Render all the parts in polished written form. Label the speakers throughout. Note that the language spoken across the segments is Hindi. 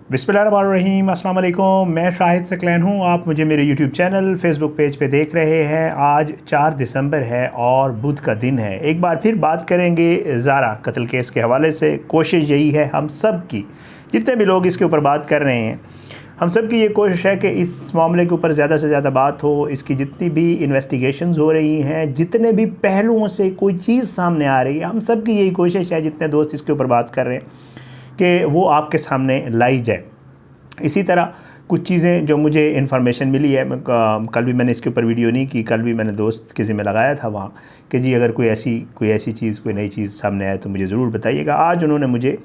Speaker 1: बिस्मिल्लाहिर्रहमानिर्रहीम, अस्सलाम वालेकुम। मैं शाहिद सकलैन हूँ। आप मुझे मेरे यूट्यूब चैनल फेसबुक पेज पे देख रहे हैं। आज 4 दिसंबर है और बुध का दिन है। एक बार फिर बात करेंगे ज़ारा कत्ल केस के हवाले से। कोशिश यही है हम सब की, जितने भी लोग इसके ऊपर बात कर रहे हैं, हम सब की ये कोशिश है कि इस मामले के ऊपर ज़्यादा से ज़्यादा बात हो। इसकी जितनी भी इन्वेस्टिगेशंस हो रही हैं, जितने भी पहलुओं से कोई चीज़ सामने आ रही है, हम सब की यही कोशिश है, जितने दोस्त इसके ऊपर बात कर रहे हैं, कि वो आपके सामने लाई जाए। इसी तरह कुछ चीज़ें जो मुझे इन्फॉर्मेशन मिली है, कल भी मैंने इसके ऊपर वीडियो नहीं की, कल भी मैंने दोस्त के ज़िम्मे लगाया था वहाँ कि जी अगर कोई ऐसी चीज़, कोई नई चीज़ सामने आए तो मुझे ज़रूर बताइएगा। आज उन्होंने मुझे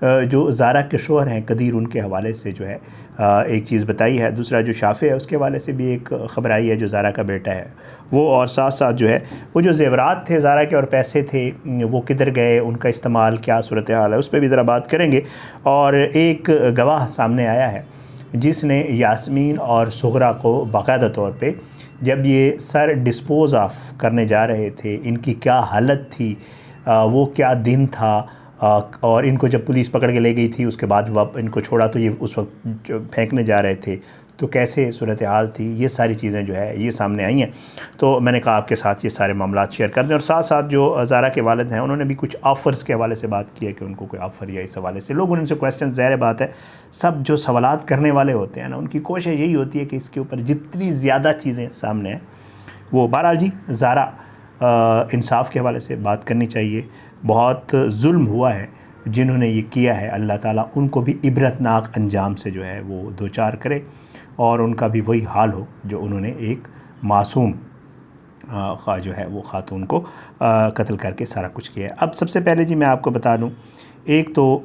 Speaker 1: जो ज़ारा के शोहर हैं कदीर, उनके हवाले से जो है एक चीज़ बताई है। दूसरा जो शाफ़े है उसके हवाले से भी एक ख़बर आई है, जो ज़ारा का बेटा है वो, और साथ साथ जो है वो जो ज़ेवरात थे ज़ारा के और पैसे थे वो किधर गए, उनका इस्तेमाल क्या सूरत हाल है, उस पर भी ज़रा बात करेंगे। और एक गवाह सामने आया है जिसने यास्मीन और सुगरा को बाकायदा तौर पे, जब ये सर डिस्पोज़ ऑफ करने जा रहे थे, इनकी क्या हालत थी, वो क्या दिन था, और इनको जब पुलिस पकड़ के ले गई थी उसके बाद वह इनको छोड़ा तो ये उस वक्त फेंकने जा रहे थे तो कैसे सूरत हाल थी, ये सारी चीज़ें जो है ये सामने आई हैं। तो मैंने कहा आपके साथ ये सारे मामला शेयर कर दें। और साथ साथ जो ज़ारा के वालिद हैं उन्होंने भी कुछ ऑफ़र्स के हवाले से बात की है कि उनको कोई ऑफ़र या इस हवाले से लोग उनसे क्वेश्चन, ज़ाहिर बात है सब जो सवालात करने वाले होते हैं ना, उनकी कोशिश यही होती है कि इसके ऊपर जितनी ज़्यादा चीज़ें सामने हैं वो। बहरहाल जी, ज़ारा इंसाफ के हवाले से बात करनी चाहिए। बहुत जुल्म हुआ है जिन्होंने ये किया है, अल्लाह ताला उनको भी इबरतनाक अंजाम से जो है वो दो चार करे और उनका भी वही हाल हो जो उन्होंने एक मासूम जो है वो ख़ातून को कत्ल करके सारा कुछ किया है। अब सबसे पहले जी मैं आपको बता दूं, एक तो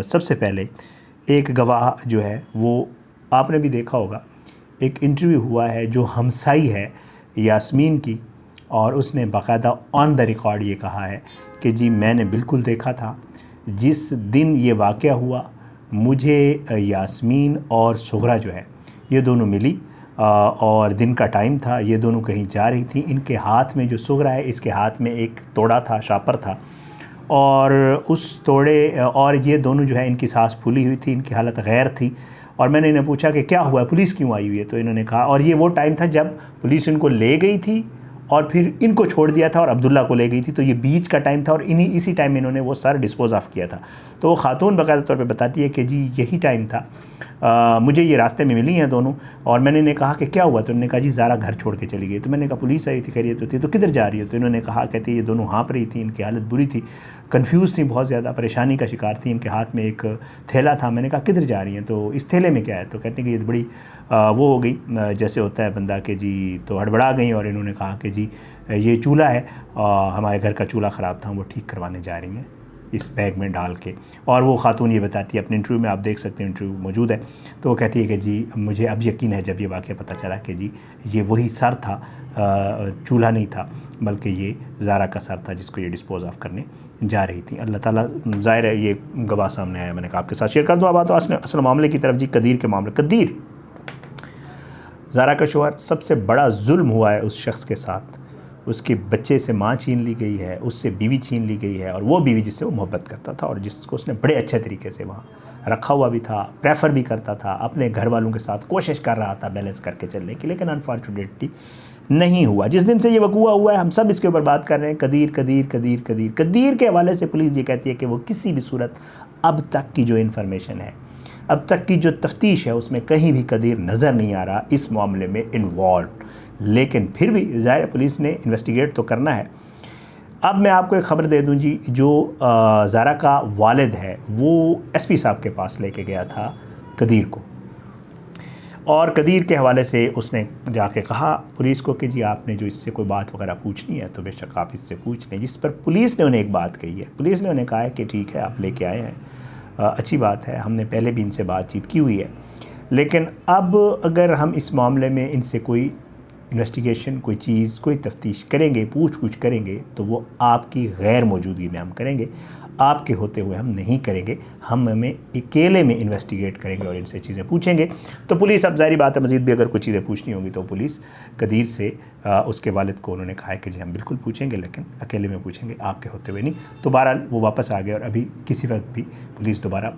Speaker 1: सबसे पहले एक गवाह जो है वो आपने भी देखा होगा, एक इंटरव्यू हुआ है जो हमसाई है यास्मीन की, और उसने बाकायदा ऑन द रिकॉर्ड ये कहा है कि जी मैंने बिल्कुल देखा था जिस दिन ये वाक़या हुआ, मुझे यास्मीन और सुगरा जो है ये दोनों मिली और दिन का टाइम था, ये दोनों कहीं जा रही थी। इनके हाथ में, जो सुगरा है इसके हाथ में एक तोड़ा था, शापर था, और उस तोड़े, और ये दोनों जो है इनकी सांस फूली हुई थी, इनकी हालत गैर थी। और मैंने इन्हें पूछा कि क्या हुआ है, पुलिस क्यों आई हुई है, तो इन्होंने कहा, और ये वो टाइम था जब पुलिस इनको ले गई थी और फिर इनको छोड़ दिया था और अब्दुल्ला को ले गई थी, तो ये बीच का टाइम था और इसी टाइम इन्होंने वो सर डिस्पोज ऑफ किया था। तो वो खातून बाकायदा तौर पे बताती है कि जी यही टाइम था, मुझे ये रास्ते में मिली हैं दोनों, और मैंने इन्हें कहा कि क्या हुआ, तो उन्होंने कहा जी ज़ारा घर छोड़ के चली गई। तो मैंने कहा पुलिस आई थी, खैरियत होती, तो किधर जा रही हो, तो इन्होंने कहा, कहते ये दोनों हाँप रही थी, इनकी हालत बुरी थी, कन्फ्यूज़ थी, बहुत ज़्यादा परेशानी का शिकार थी, इनके हाथ में एक थैला था। मैंने कहा किधर जा रही हैं, तो इस थैले में क्या है, तो कहते हैं कि ये बड़ी वो हो गई, जैसे होता है बंदा के जी, तो हड़बड़ा गई और इन्होंने कहा कि जी ये चूल्हा है, हमारे घर का चूल्हा ख़राब था, वो ठीक करवाने जा रही हैं इस बैग में डाल के। और वो खातून ये बताती है, अपने इंटरव्यू में आप देख सकते हैं, इंटरव्यू मौजूद है, तो वो कहती है कि जी मुझे अब यकीन है, जब ये वाक़या पता चला कि जी ये वही सर था, चूल्हा नहीं था बल्कि ये ज़ारा का सर था जिसको ये डिस्पोज ऑफ करने जा रही थी। अल्लाह ताला, ज़ाहिर है ये गवाह सामने आया, मैंने कहा आपके साथ शेयर कर दूँ। अब तो असल मामले की तरफ जी, कदीर के मामले। कदीर ज़ारा का शोहर, सबसे बड़ा जुल्म हुआ है उस शख्स के साथ। उसके बच्चे से माँ छीन ली गई है, उससे बीवी छीन ली गई है, और वो बीवी जिससे वो मोहब्बत करता था और जिसको उसने बड़े अच्छे तरीके से वहाँ रखा हुआ भी था, प्रेफर भी करता था, अपने घर वालों के साथ कोशिश कर रहा था बैलेंस करके चलने की, लेकिन अनफॉर्चुनेटली नहीं हुआ। जिस दिन से ये वकूआ हुआ है हम सब इसके ऊपर बात कर रहे हैं, कदीर कदीर कदीर कदीर कदीर के हवाले से पुलिस ये कहती है कि वो किसी भी सूरत, अब तक की जो इन्फॉर्मेशन है, अब तक की जो तफ्तीश है, उसमें कहीं भी कदीर नज़र नहीं आ रहा इस मामले में इन्वॉल्व। लेकिन फिर भी ज़ाहिर पुलिस ने इन्वेस्टिगेट तो करना है। अब मैं आपको एक ख़बर दे दूं जी, जो ज़ारा का वालिद है वो एसपी साहब के पास लेके गया था कदीर को, और कदीर के हवाले से उसने जाके कहा पुलिस को कि जी आपने जो इससे कोई बात वगैरह पूछनी है तो बेशक आप इससे पूछ लें। जिस पर पुलिस ने उन्हें एक बात कही है, पुलिस ने उन्हें कहा है कि ठीक है आप लेके आए हैं, अच्छी बात है, हमने पहले भी इनसे बातचीत की हुई है, लेकिन अब अगर हम इस मामले में इनसे कोई इन्वेस्टिगेशन, कोई चीज़, कोई तफ्तीश करेंगे, पूछ कुछ करेंगे, तो वो आपकी गैर मौजूदगी में हम करेंगे। आपके होते हुए हम नहीं करेंगे, हम हमें अकेले में इन्वेस्टिगेट करेंगे और इनसे चीज़ें पूछेंगे। तो पुलिस, अब ज़ाहिर बात है मज़ीद भी अगर कुछ चीज़ें पूछनी होंगी तो पुलिस कदीर से उसके वालिद को उन्होंने कहा है कि जी हम बिल्कुल पूछेंगे, लेकिन अकेले में पूछेंगे, आपके होते हुए नहीं। तो बहरहाल वो वापस आ गए और अभी किसी वक्त भी पुलिस दोबारा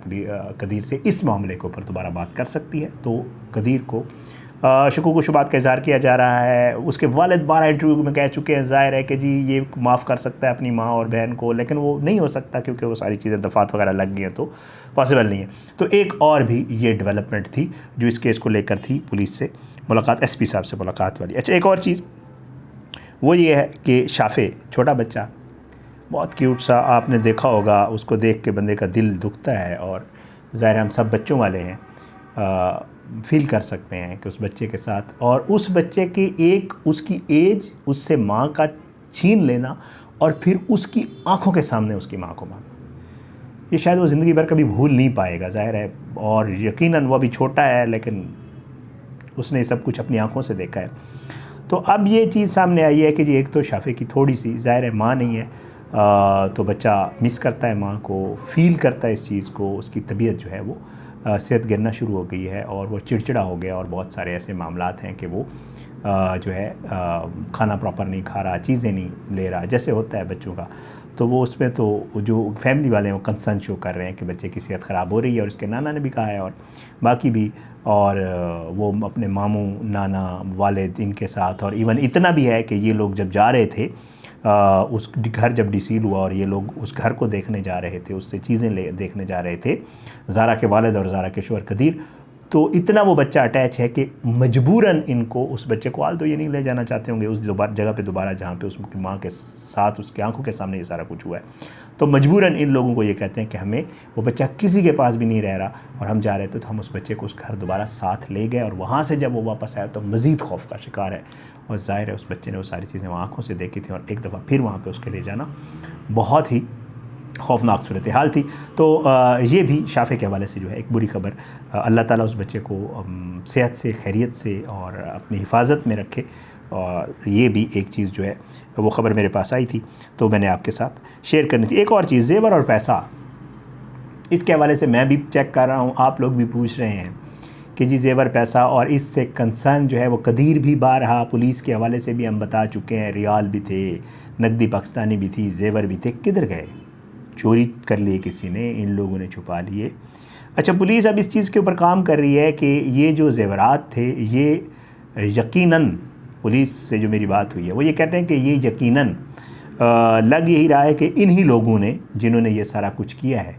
Speaker 1: कदीर से इस मामले के ऊपर दोबारा बात कर सकती है। तो कदीर को शुकूक व शुबात का इज़हार किया जा रहा है। उसके वालिद 12 इंटरव्यू में कह चुके हैं ज़ाहिर है कि जी ये माफ़ कर सकता है अपनी माँ और बहन को, लेकिन वो नहीं हो सकता क्योंकि वो सारी चीज़ें दफ़ात वगैरह लग गई हैं, तो पॉसिबल नहीं है। तो एक और भी ये डेवलपमेंट थी जो इस केस को लेकर थी, पुलिस से मुलाकात, SP साहब से मुलाकात वाली। अच्छा, एक और चीज़ वो ये है कि शाफ़े, छोटा बच्चा, बहुत क्यूट सा, आपने देखा होगा, उसको देख के बंदे का दिल दुखता है। और ज़ाहिर हम सब बच्चों वाले हैं, फील कर सकते हैं कि उस बच्चे के साथ, और उस बच्चे की एक उसकी एज, उससे माँ का छीन लेना और फिर उसकी आंखों के सामने उसकी माँ को मारना, ये शायद वो ज़िंदगी भर कभी भूल नहीं पाएगा, ज़ाहिर है। और यकीनन वो अभी छोटा है, लेकिन उसने सब कुछ अपनी आंखों से देखा है। तो अब ये चीज़ सामने आई है कि जी एक तो शाफ़े की थोड़ी सी, ज़ाहिर है माँ नहीं है, तो बच्चा मिस करता है माँ को, फील करता है इस चीज़ को, उसकी तबीयत जो है वो सेहत गिरना शुरू हो गई है और वो चिड़चिड़ा हो गया। और बहुत सारे ऐसे मामलात हैं कि वो जो है खाना प्रॉपर नहीं खा रहा, चीज़ें नहीं ले रहा, जैसे होता है बच्चों का। तो वो उसमें तो जो फैमिली वाले हैं वो कंसर्न शो कर रहे हैं कि बच्चे की सेहत ख़राब हो रही है, और उसके नाना ने भी कहा है और बाकी भी, और वो अपने मामू, नाना, वालिद इनके साथ, और इवन इतना भी है कि ये लोग जब जा रहे थे उस घर, जब डिसील हुआ और ये लोग उस घर को देखने जा रहे थे, उससे चीज़ें देखने जा रहे थे, ज़ारा के वालिद और ज़ारा के शोहर कदीर, तो इतना वो बच्चा अटैच है कि मजबूरन इनको उस बच्चे को, आल तो ये नहीं ले जाना चाहते होंगे उस जगह पे दोबारा जहाँ पे उसकी माँ के साथ उसकी आंखों के सामने ये सारा कुछ हुआ है, तो मजबूरन इन लोगों को ये कहते हैं कि हमें, वो बच्चा किसी के पास भी नहीं रह रहा और हम जा रहे थे, तो हम उस बच्चे को उस घर दोबारा साथ ले गए, और वहाँ से जब वो वापस आया तो मज़ीद खौफ का शिकार है। और ज़ाहिर है उस बच्चे ने वो सारी चीज़ें वो आँखों से देखी थी, और एक दफ़ा फिर वहाँ पर उसके ले जाना बहुत ही खौफनाक सूरत हाल थी। तो ये भी शाफ़े के हवाले से जो है एक बुरी खबर, अल्लाह ताला उस बच्चे को सेहत से, खैरियत से और अपनी हिफाजत में रखे। और ये भी एक चीज़ जो है वो ख़बर मेरे पास आई थी, तो मैंने आपके साथ शेयर करनी थी। एक और चीज़, ज़ेवर और पैसा, इसके हवाले से मैं भी चेक कर रहा हूँ, आप लोग भी पूछ रहे हैं कि जी ज़ेवर पैसा, और इससे कंसर्न जो है वो कदीर भी बारहा, पुलिस के हवाले से भी हम बता चुके हैं, रियाल भी थे, नकदी पाकिस्तानी भी थी, ज़ेवर भी थे, किधर गए? चोरी कर लिए किसी ने, इन लोगों ने छुपा लिए। अच्छा, पुलिस अब इस चीज़ के ऊपर काम कर रही है कि ये जो ज़ेवरात थे, ये यकीनन, पुलिस से जो मेरी बात हुई है वो ये कहते हैं कि ये यकीनन लग यही रहा है कि इन्हीं लोगों ने, जिन्होंने ये सारा कुछ किया है,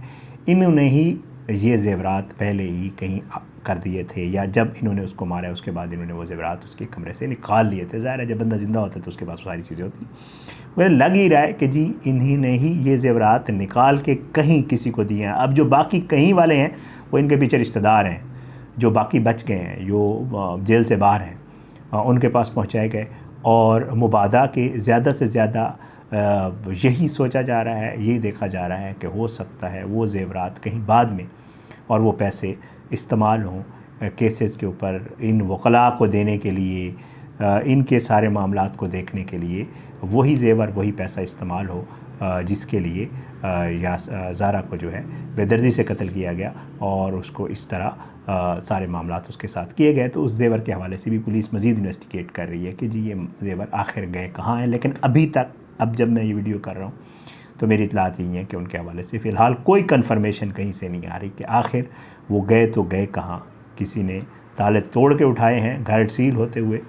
Speaker 1: इन्होंने ही ये ज़ेवरात पहले ही कहीं कर दिए थे, या जब इन्होंने उसको मारा है उसके बाद इन्होंने वो ज़ेवरात उसके कमरे से निकाल लिए थे। ज़ाहिर है जब बंदा ज़िंदा होता है तो उसके पास सारी चीज़ें होती, वह लग ही रहा है कि जी इन्हीं ने ही ये ज़ेवरात निकाल के कहीं किसी को दिए हैं। अब जो बाकी कहीं वाले हैं वो इनके पीछे रिश्तेदार हैं, जो बाकी बच गए हैं, जो जेल से बाहर हैं, उनके पास पहुँचाए गए, और मुबादा के ज़्यादा से ज़्यादा यही सोचा जा रहा है, यही देखा जा रहा है कि हो सकता है वो ज़ेवरात कहीं बाद में और वो पैसे इस्तेमाल हों केसेस के ऊपर, इन वकला को देने के लिए, इनके सारे मामलात को देखने के लिए वही ज़ेवर, वही पैसा इस्तेमाल हो जिसके लिए या ज़ारा को जो है बेदर्दी से कत्ल किया गया और उसको इस तरह सारे मामलात उसके साथ किए गए। तो उस ज़ेवर के हवाले से भी पुलिस मज़ीद इन्वेस्टिगेट कर रही है कि जी ये ज़ेवर आखिर गए कहाँ हैं। लेकिन अभी तक, अब जब मैं ये वीडियो कर रहा हूँ तो मेरी इतलात यही है कि उनके हवाले से फ़िलहाल कोई कन्फर्मेशन कहीं से नहीं आ रही कि आखिर वो गए तो गए कहाँ। किसी ने ताले तोड़ के उठाए हैं घर सील होते हुए,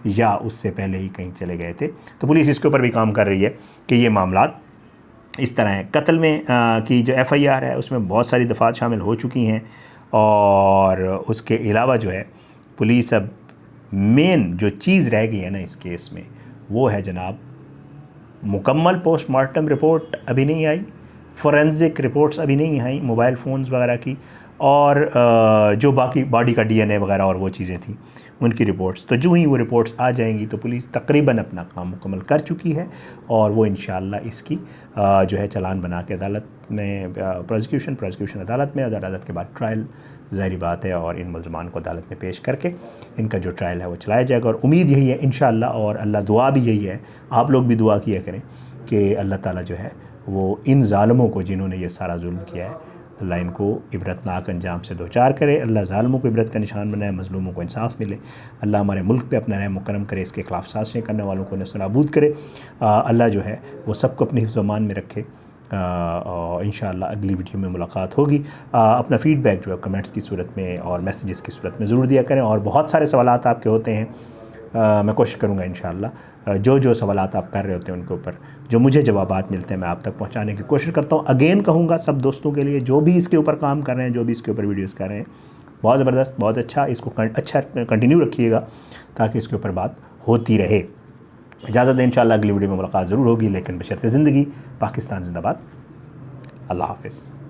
Speaker 1: या उससे पहले ही कहीं चले गए थे। तो पुलिस इसके ऊपर भी काम कर रही है कि ये मामलात इस तरह हैं। कत्ल में की जो FIR है उसमें बहुत सारी दफ़ात शामिल हो चुकी हैं, और उसके अलावा जो है पुलिस अब मेन जो चीज़ रह गई है ना इस केस में, वो है जनाब मुकम्मल पोस्टमार्टम रिपोर्ट अभी नहीं आई, फोरेंसिक रिपोर्ट्स अभी नहीं आई मोबाइल फ़ोन्स वगैरह की, और जो बाकी बॉडी का DNA वगैरह और वो चीज़ें थी उनकी रिपोर्ट्स। तो जो ही वो रिपोर्ट्स आ जाएंगी तो पुलिस तकरीबन अपना काम मुकम्मल कर चुकी है, और वो इंशाअल्लाह इसकी जो है चालान बना के अदालत में, प्रोसिक्यूशन अदालत में, अदालत के बाद ट्रायल, ज़ाहिर बात है, और इन मुल्ज़मान को अदालत में पेश करके इनका जो ट्रायल है वो चलाया जाएगा। और उम्मीद यही है इंशाअल्लाह, और अल्लाह दुआ भी यही है, आप लोग भी दुआ किया करें कि अल्लाह ताला जो है वो इन ज़ालिमों को जिन्होंने ये सारा जुल्म किया है, अल्लाह इनको इबरतनाक अंजाम से दोचार करे। अल्लाह ज़ालिमों को इबरत का निशान बनाए, मज़लूमों को इंसाफ मिले। अल्लाह हमारे मुल्क पे अपना रहम करम करे, इसके खिलाफ साजिशें करने वालों को नस्तानाबूद करे। अल्लाह जो है वो सबको अपनी हिफ्ज़-ओ-अमान में रखे। और इंशाअल्लाह अगली वीडियो में मुलाकात होगी। अपना फ़ीडबैक जो है कमेंट्स की सूरत में और मैसेजेस की सूरत में ज़रूर दिया करें। और बहुत सारे सवालात आपके होते हैं, मैं कोशिश करूँगा इंशाअल्लाह जो सवालात आप कर रहे होते हैं उनके ऊपर जो मुझे जवाबात मिलते हैं मैं आप तक पहुंचाने की कोशिश करता हूं। अगेन कहूँगा सब दोस्तों के लिए जो भी इसके ऊपर काम कर रहे हैं, जो भी इसके ऊपर वीडियोस कर रहे हैं, बहुत ज़बरदस्त, बहुत अच्छा, इसको अच्छा कंटिन्यू रखिएगा ताकि इसके ऊपर बात होती रहे। इजाज़त दें, इंशाअल्लाह अगली वीडियो में मुलाकात ज़रूर होगी, लेकिन बशर्ते ज़िंदगी। पाकिस्तान ज़िंदाबाद। अल्लाह हाफ़िज़।